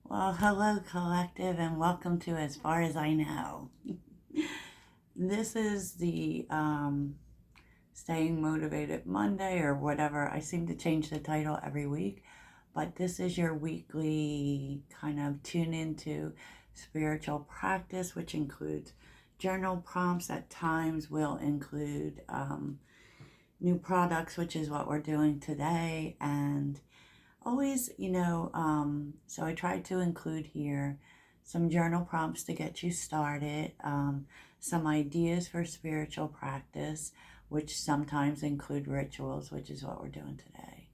Well, hello, collective, and welcome to As Far as I Know. This is the Staying Motivated Monday or whatever. I seem to change the title every week, but this is your weekly kind of tune into spiritual practice, which includes journal prompts. At times, will include new products, which is what we're doing today, and always, so I try to include here some journal prompts to get you started, some ideas for spiritual practice, which sometimes include rituals, which is what we're doing today.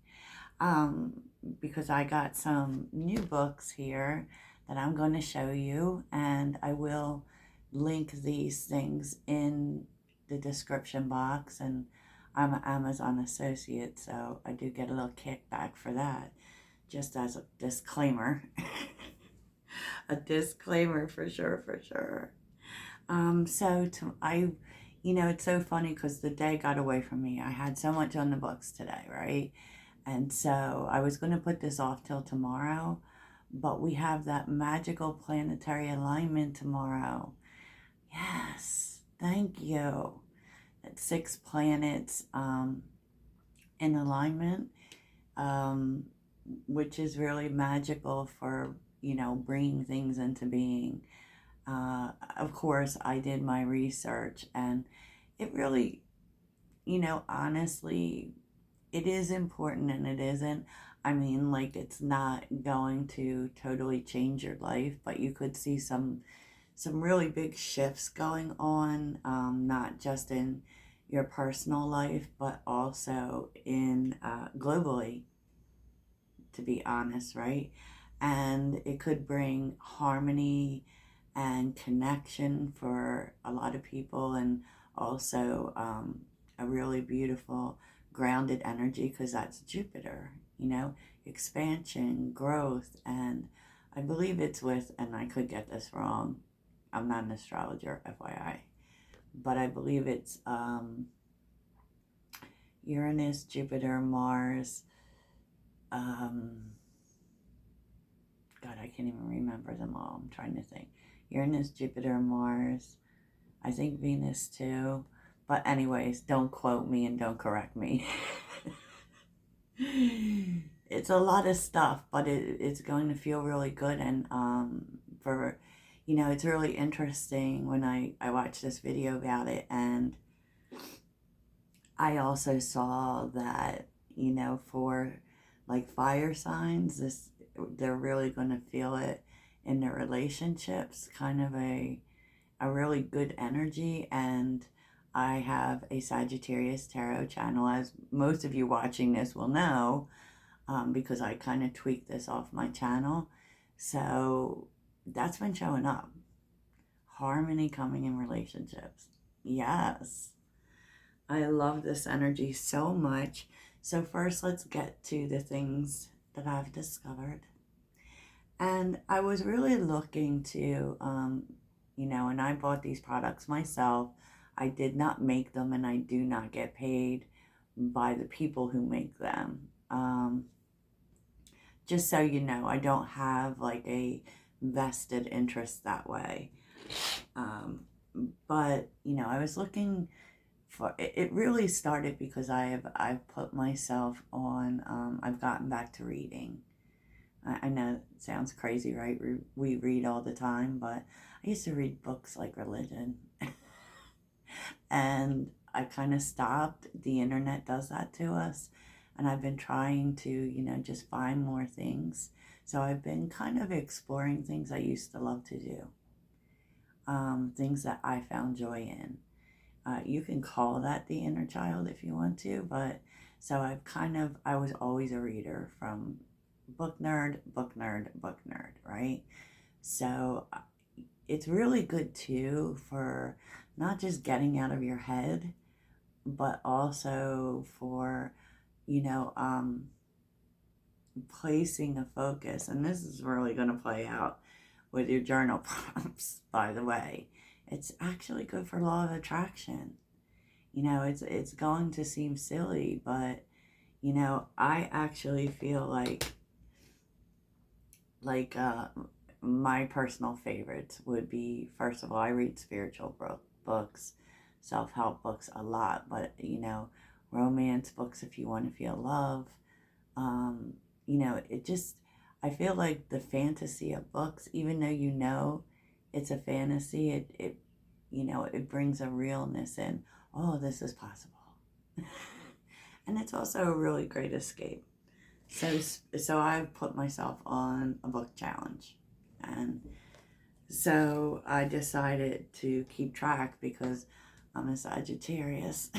Um, because I got some new books here that I'm going to show you, and I will link these things in the description box. And I'm an Amazon associate, so I do get a little kickback for that, just as a disclaimer. A disclaimer for sure, for sure. It's so funny because the day got away from me. I had so much on the books today, right? And so I was going to put this off till tomorrow, but we have that magical planetary alignment tomorrow. Yes, thank you. That's six planets in alignment, um, which is really magical for, bringing things into being. Of course, I did my research, and it really, honestly, it is important and it isn't. I mean, like, it's not going to totally change your life, but you could see some really big shifts going on, not just in your personal life, but also in globally, to be honest, right? And it could bring harmony and connection for a lot of people, and also a really beautiful grounded energy, because that's Jupiter, expansion, growth. And I believe it's with, and I could get this wrong, I'm not an astrologer, FYI, but I believe it's Uranus, Jupiter, Mars. Um, God, I can't even remember them all. I'm trying to think. Uranus, Jupiter, Mars. I think Venus too. But anyways, don't quote me and don't correct me. It's a lot of stuff, but it's going to feel really good. And it's really interesting when I watched this video about it. And I also saw that, for like fire signs, they're really going to feel it in their relationships, kind of a really good energy. And I have a Sagittarius Tarot channel, as most of you watching this will know, because I kind of tweaked this off my channel. So that's been showing up. Harmony coming in relationships. Yes. I love this energy so much. So first, let's get to the things that I've discovered. And I was really looking to, and I bought these products myself. I did not make them, and I do not get paid by the people who make them. Just so you know, I don't have like a vested interest that way. But, I was looking for it. Really started because I've put myself on, I've gotten back to reading. I know it sounds crazy, right? We read all the time, but I used to read books like religion. And I kind of stopped. The internet does that to us. And I've been trying to, just find more things. So I've been kind of exploring things I used to love to do, things that I found joy in. You can call that the inner child if you want to, but so I was always a reader, from book nerd, book nerd, book nerd, right? So it's really good too for not just getting out of your head, but also for, you know, um, placing a focus. And this is really going to play out with your journal prompts, by the way. It's actually good for law of attraction. It's going to seem silly, but I actually feel like like my personal favorites would be, first of all, I read spiritual books, self-help books a lot, but romance books if you want to feel love. um it just, I feel like the fantasy of books, even though it's a fantasy, it brings a realness in. Oh, this is possible. And it's also a really great escape. So I've put myself on a book challenge, and so I decided to keep track because I'm a Sagittarius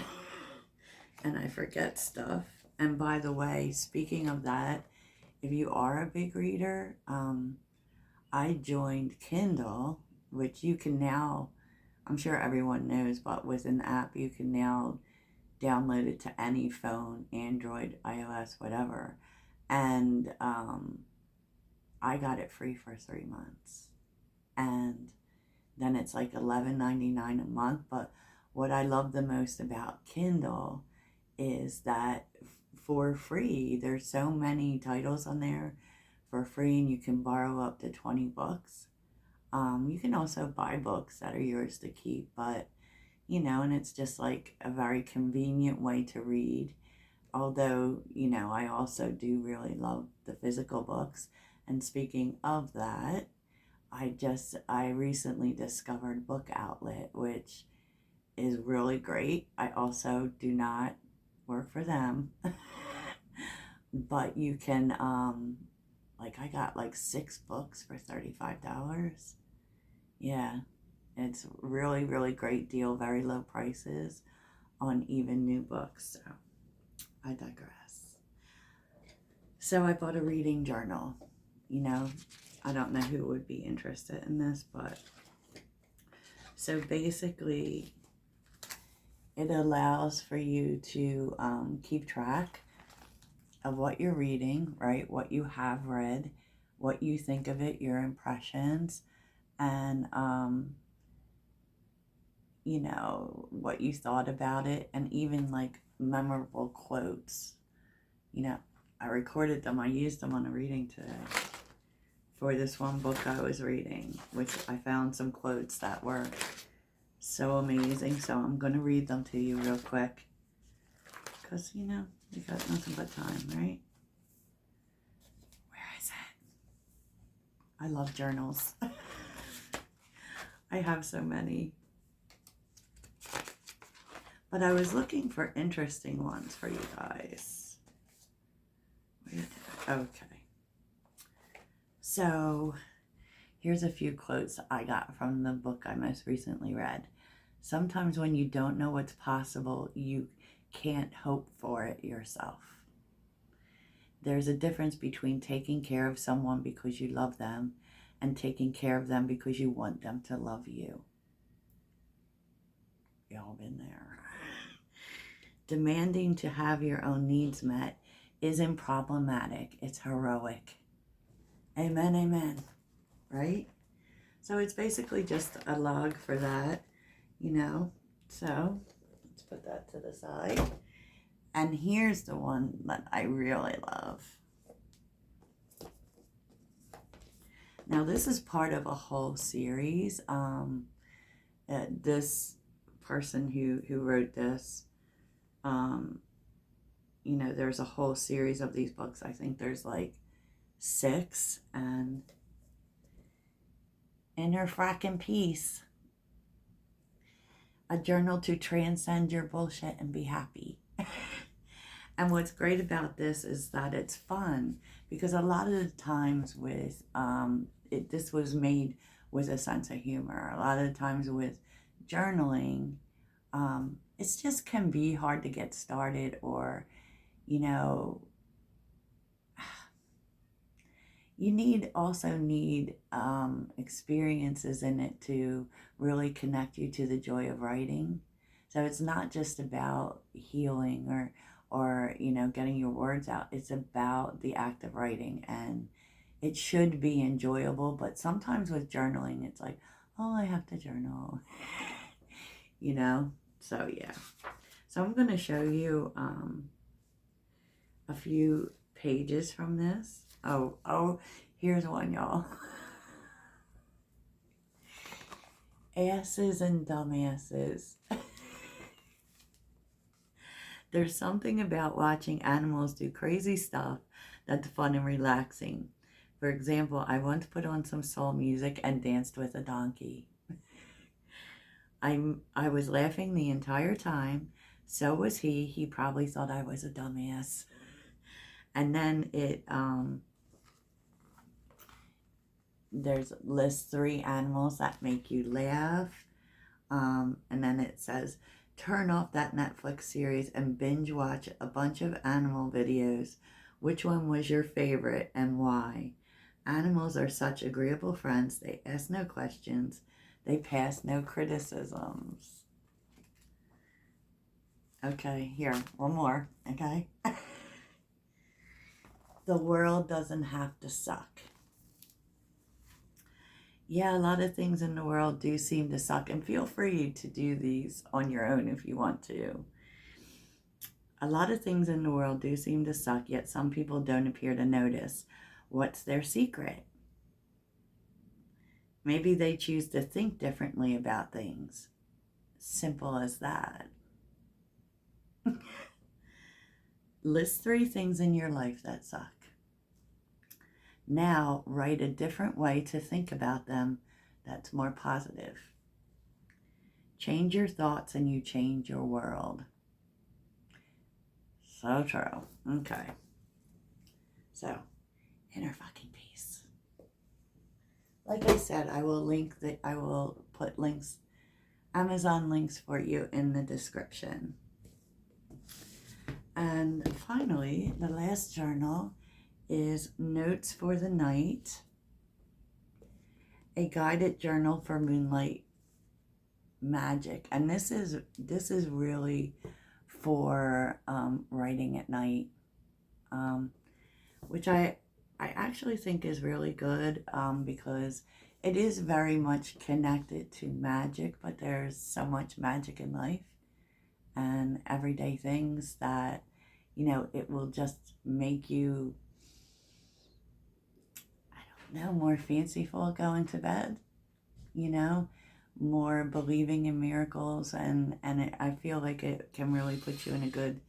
and I forget stuff. And by the way, speaking of that, if you are a big reader, I joined Kindle, which you can now, I'm sure everyone knows, but with an app you can now download it to any phone, Android, iOS, whatever. And I got it free for 3 months. And then it's like $11.99 a month. But what I love the most about Kindle is that for free, there's so many titles on there for free, and you can borrow up to 20 books. You can also buy books that are yours to keep, but and it's just like a very convenient way to read. Although, I also do really love the physical books. And speaking of that, I recently discovered Book Outlet, which is really great. I also do not work for them. But you can, like, I got like 6 books for $35. Yeah, it's really, really great deal, very low prices on even new books. So I digress. So I bought a reading journal. I don't know who would be interested in this, but so basically it allows for you to keep track of what you're reading, right? What you have read, what you think of it, your impressions, and what you thought about it, and even like memorable quotes. I recorded them. I used them on a reading today for this one book I was reading, which I found some quotes that were so amazing. So I'm going to read them to you real quick because, you got nothing but time, right? Where is it? I love journals. I have so many. But I was looking for interesting ones for you guys. Okay. So here's a few quotes I got from the book I most recently read. Sometimes when you don't know what's possible, you can't hope for it yourself. There's a difference between taking care of someone because you love them and taking care of them because you want them to love you. Y'all been there. Demanding to have your own needs met isn't problematic, it's heroic. Amen, amen. Right? So it's basically just a log for that, So let's put that to the side. And here's the one that I really love. Now this is part of a whole series. This person who wrote this, there's a whole series of these books. I think there's like 6, and Inner Frackin' Peace. A journal to transcend your bullshit and be happy. And what's great about this is that it's fun, because a lot of the times with this was made with a sense of humor. A lot of the times with journaling, it's just can be hard to get started, or you need experiences in it to really connect you to the joy of writing. So it's not just about healing or getting your words out. It's about the act of writing, and it should be enjoyable. But sometimes with journaling, it's like, oh, I have to journal, So yeah. So I'm going to show you a few pages from this. Oh, Here's one, y'all. Asses and dumbasses. There's something about watching animals do crazy stuff that's fun and relaxing. For example, I once put on some soul music and danced with a donkey. I was laughing the entire time. So was he. He probably thought I was a dumbass. And then there's lists 3 animals that make you laugh. And then it says, turn off that Netflix series and binge watch a bunch of animal videos. Which one was your favorite and why? Animals are such agreeable friends. They ask no questions. They pass no criticisms. Okay, here, one more, okay? The world doesn't have to suck. Yeah, a lot of things in the world do seem to suck, and feel free to do these on your own if you want to. A lot of things in the world do seem to suck, yet some people don't appear to notice. What's their secret? Maybe they choose to think differently about things. Simple as that. List 3 things in your life that suck. Now, write a different way to think about them that's more positive. Change your thoughts and you change your world. So true. Okay. So, inner fucking peace. Like I said, I will put links, Amazon links for you in the description. And finally, the last journal is Notes for the Night, a guided journal for moonlight magic. And this is really for writing at night, which I actually think is really good, because it is very much connected to magic, but there's so much magic in life and everyday things that, you know, it will just make you, I don't know, more fanciful going to bed, you know, more believing in miracles, and I feel like it can really put you in a good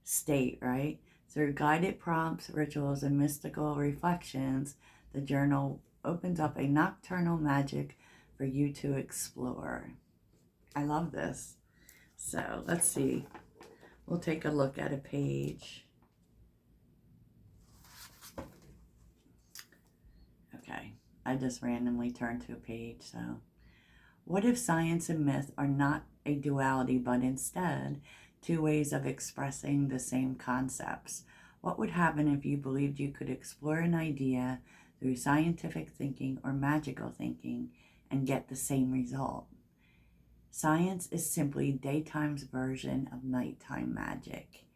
state, right? Through guided prompts, rituals, and mystical reflections, the journal opens up a nocturnal magic for you to explore. I love this. So let's see. We'll take a look at a page. Okay, I just randomly turned to a page. So, what if science and myth are not a duality, but instead 2 ways of expressing the same concepts? What would happen if you believed you could explore an idea through scientific thinking or magical thinking and get the same result? Science is simply daytime's version of nighttime magic.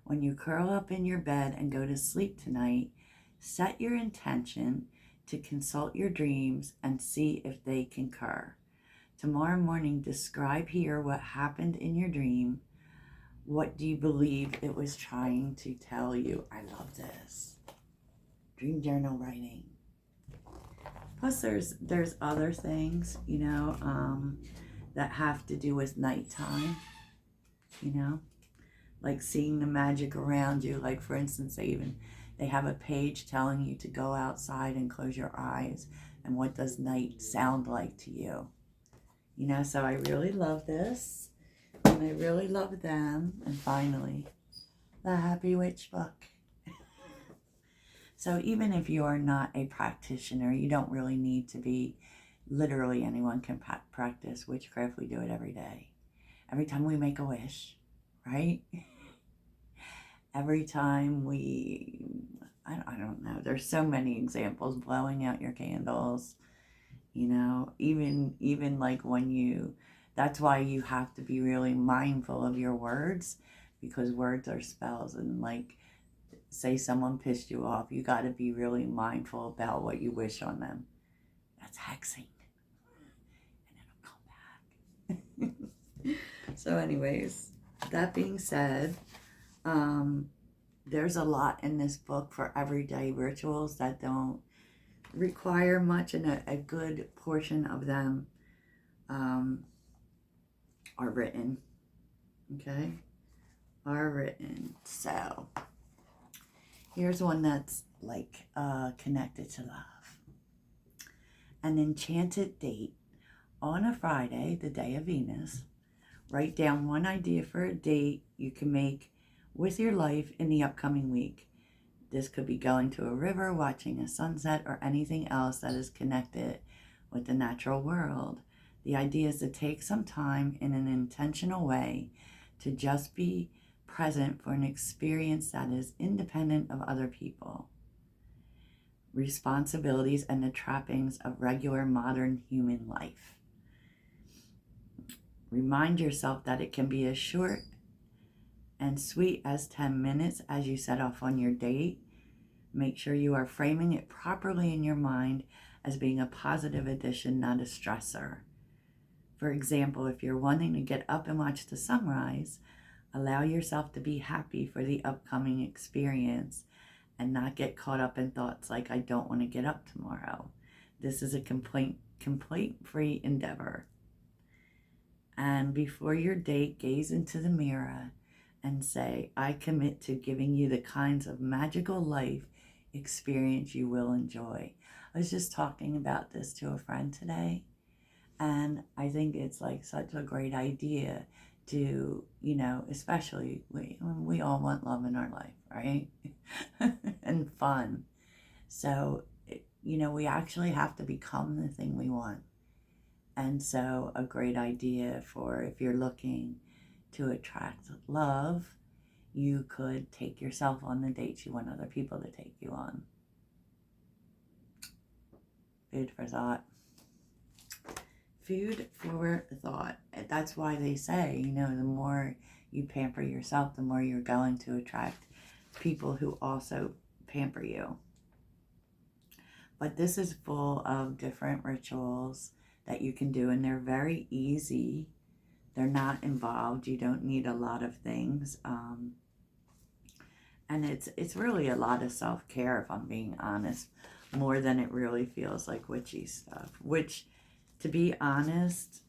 When you curl up in your bed and go to sleep tonight, set your intention to consult your dreams and see if they concur. Tomorrow morning, describe here what happened in your dream. What do you believe it was trying to tell you? I love this. Dream journal writing. Plus, there's other things, you know, that have to do with nighttime, you know, like seeing the magic around you. Like, for instance, they have a page telling you to go outside and close your eyes, and what does night sound like to you? You know, so I really love this, and I really love them. And finally, the Happy Witch book. So even if you are not a practitioner, you don't really need to be. Literally anyone can practice witchcraft. We do it every day. Every time we make a wish, right? Every time I don't know. There's so many examples. Blowing out your candles, you know, even like that's why you have to be really mindful of your words, because words are spells. And like, say someone pissed you off, you got to be really mindful about what you wish on them. That's hexing. So anyways, that being said, there's a lot in this book for everyday rituals that don't require much, and a good portion of them are written. Okay? Are written. So, here's one that's like connected to love. An enchanted date on a Friday, the day of Venus. Write down one idea for a date you can make with your life in the upcoming week. This could be going to a river, watching a sunset, or anything else that is connected with the natural world. The idea is to take some time in an intentional way to just be present for an experience that is independent of other people, responsibilities, and the trappings of regular modern human life. Remind yourself that it can be as short and sweet as 10 minutes as you set off on your date. Make sure you are framing it properly in your mind as being a positive addition, not a stressor. For example, if you're wanting to get up and watch the sunrise, allow yourself to be happy for the upcoming experience and not get caught up in thoughts like, I don't want to get up tomorrow. This is a complaint-free endeavor. And before your date, gaze into the mirror and say, I commit to giving you the kinds of magical life experience you will enjoy. I was just talking about this to a friend today, and I think it's like such a great idea to, especially we all want love in our life, right? And fun. So, we actually have to become the thing we want. And so a great idea for if you're looking to attract love, you could take yourself on the dates you want other people to take you on. Food for thought. Food for thought. That's why they say, the more you pamper yourself, the more you're going to attract people who also pamper you. But this is full of different rituals that you can do, and they're very easy. They're not involved. You don't need a lot of things. And it's really a lot of self-care, if I'm being honest, more than it really feels like witchy stuff. Which, to be honest,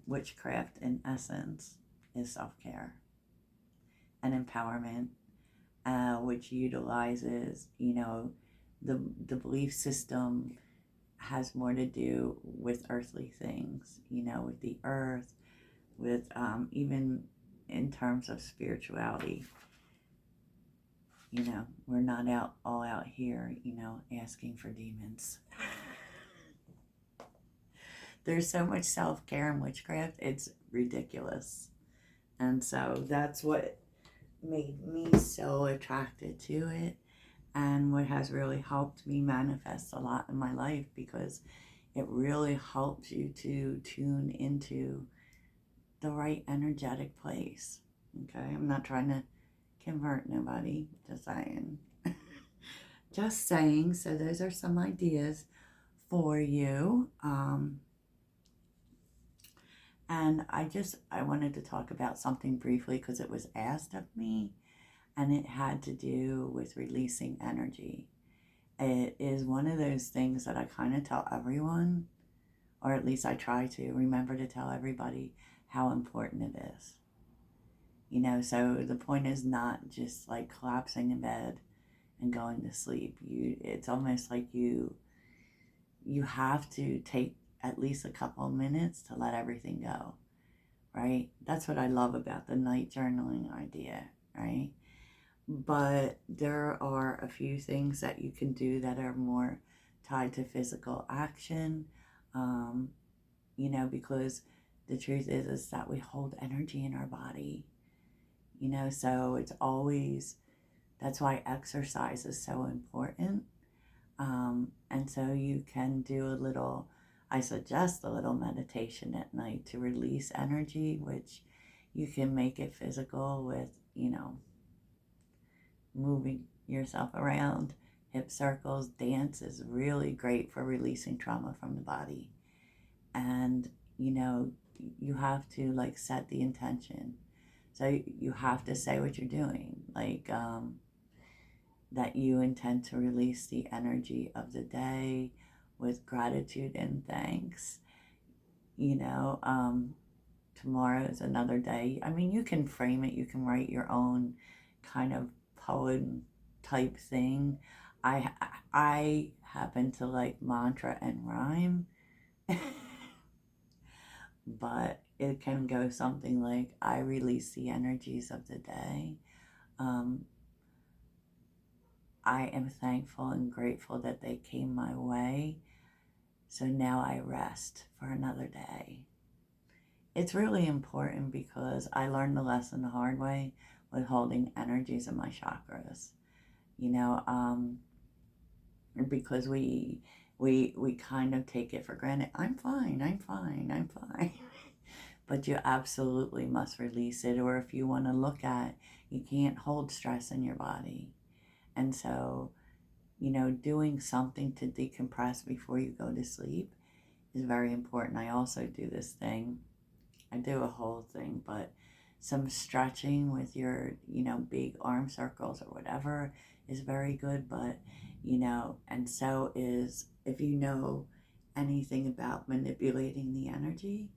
witchcraft in essence is self-care and empowerment, which utilizes, the belief system has more to do with earthly things, with the earth, with even in terms of spirituality. We're not all out here, asking for demons. There's so much self-care in witchcraft, it's ridiculous. And so that's what made me so attracted to it, and what has really helped me manifest a lot in my life, because it really helps you to tune into the right energetic place. Okay, I'm not trying to convert nobody, just saying. Just saying. So those are some ideas for you. And I wanted to talk about something briefly because it was asked of me, and it had to do with releasing energy. It is one of those things that I kind of tell everyone, or at least I try to remember to tell everybody how important it is. So the point is not just like collapsing in bed and going to sleep. It's almost like you have to take at least a couple of minutes to let everything go, right? That's what I love about the night journaling idea, right? But there are a few things that you can do that are more tied to physical action, because the truth is that we hold energy in our body, so it's always, that's why exercise is so important. And so you can do I suggest a little meditation at night to release energy, which you can make it physical with, moving yourself around. Hip circles, dance is really great for releasing trauma from the body. And, you have to set the intention. So you have to say what you're doing. that you intend to release the energy of the day with gratitude and thanks. You know, tomorrow is another day. I mean, you can frame it, you can write your own kind of poem type thing. I happen to like mantra and rhyme, but it can go something like, I release the energies of the day. Um, I am thankful and grateful that they came my way. So now I rest for another day. It's really important because I learned the lesson the hard way with holding energies in my chakras. You know, because we kind of take it for granted. I'm fine, I'm fine, I'm fine. But you absolutely must release it. Or if you want to look at, you can't hold stress in your body. And so, you know, doing something to decompress before you go to sleep is very important. I also do this thing. I do a whole thing, but some stretching with your, you know, big arm circles or whatever is very good. But, you know, and so is, if you know anything about manipulating the energy,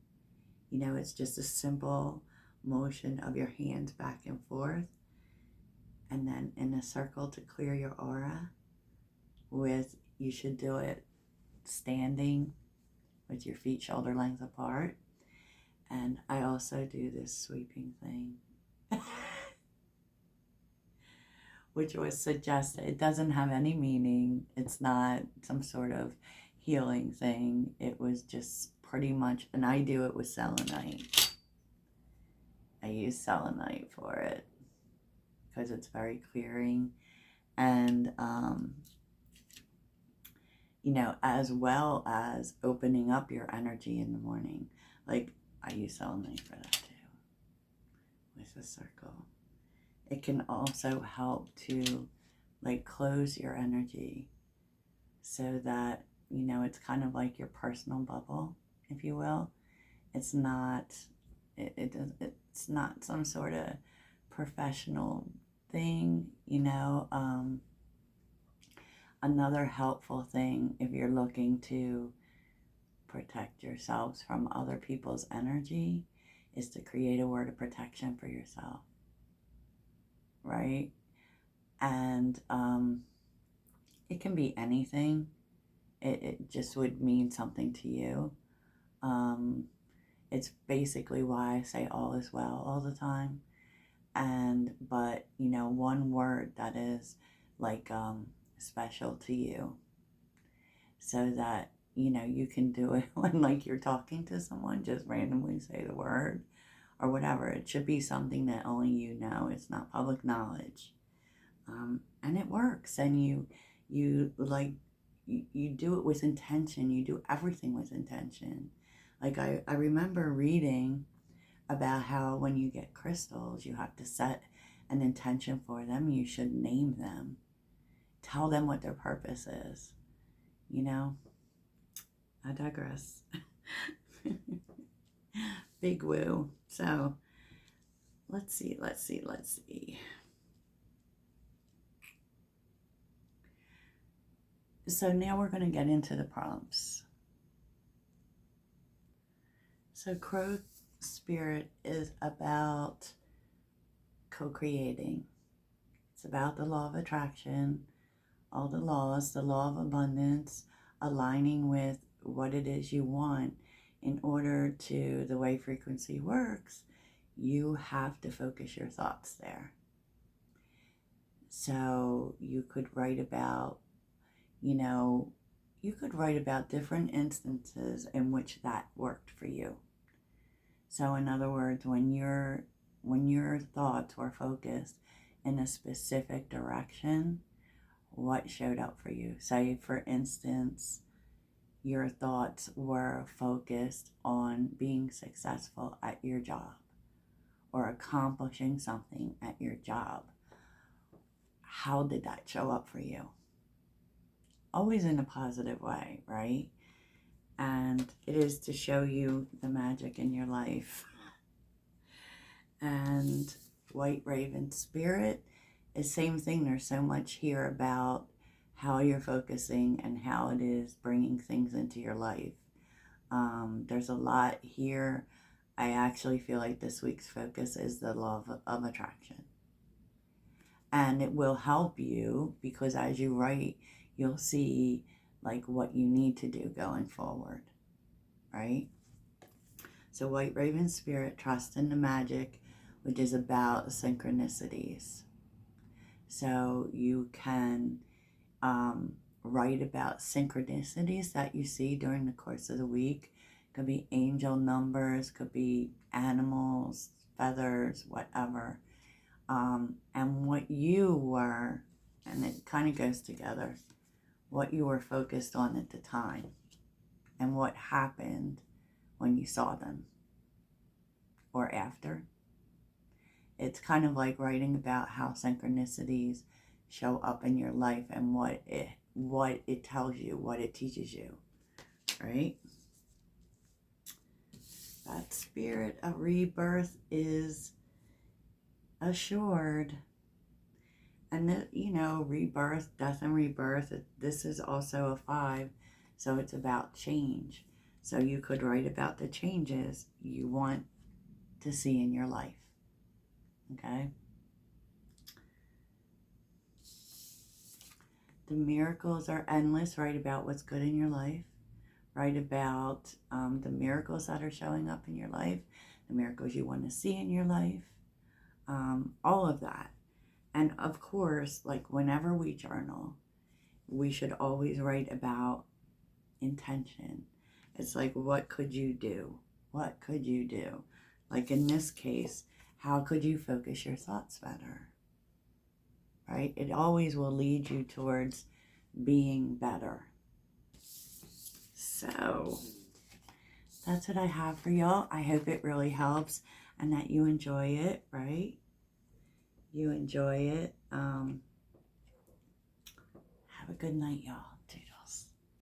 you know, it's just a simple motion of your hands back and forth, and then in a circle to clear your aura with, you should do it standing with your feet shoulder length apart. And I also do this sweeping thing, which was suggested. It doesn't have any meaning. It's not some sort of healing thing. It was just pretty much, and I do it with selenite. I use selenite for it because it's very clearing. And, you know, as well as opening up your energy in the morning. Like, I use selenite for that too, with the circle. It can also help to, like, close your energy so that, you know, it's kind of like your personal bubble, if you will. It's not, it's not some sort of professional thing, you know. Another helpful thing, if you're looking to protect yourselves from other people's energy, is to create a word of protection for yourself, right? And it can be anything. It just would mean something to you. It's basically why I say all is well all the time. But, you know, one word that is like special to you, so that, you know, you can do it when, like, you're talking to someone, just randomly say the word or whatever. It should be something that only you know. It's not public knowledge. And it works. And you do it with intention. You do everything with intention. Like, I remember reading about how when you get crystals, you have to set an intention for them. You should name them. Tell them what their purpose is. You know? I digress. Big woo. So, let's see. So now we're going to get into the prompts. So Crow Spirit is about co-creating. It's about the law of attraction, all the laws, the law of abundance, aligning with what it is you want. In order to, the way frequency works, you have to focus your thoughts there. So you could write about, you know, different instances in which that worked for you. So in other words, when your thoughts were focused in a specific direction, what showed up for you? Say, for instance, your thoughts were focused on being successful at your job or accomplishing something at your job. How did that show up for you? Always in a positive way, right? And it is to show you the magic in your life. And White Raven Spirit the same thing. There's so much here about how you're focusing and how it is bringing things into your life. There's a lot here. I actually feel like this week's focus is the law of attraction. And it will help you because as you write, you'll see like what you need to do going forward, right? So White Raven Spirit, trust in the magic, which is about synchronicities. So you can write about synchronicities that you see during the course of the week. Could be angel numbers, could be animals, feathers, whatever. And what you were, and it kind of goes together, what you were focused on at the time and what happened when you saw them or after. It's kind of like writing about how synchronicities show up in your life and what it tells you, what it teaches you, right? That spirit of rebirth is assured. And rebirth, death and rebirth, this is also a 5, so it's about change. So you could write about the changes you want to see in your life. Okay? The miracles are endless. Write about what's good in your life. Write about the miracles that are showing up in your life, the miracles you want to see in your life, all of that. And of course, like whenever we journal, we should always write about intention. It's like, what could you do? What could you do? Like in this case, how could you focus your thoughts better? Right? It always will lead you towards being better. So that's what I have for y'all. I hope it really helps and that you enjoy it, right? You enjoy it. Have a good night, y'all.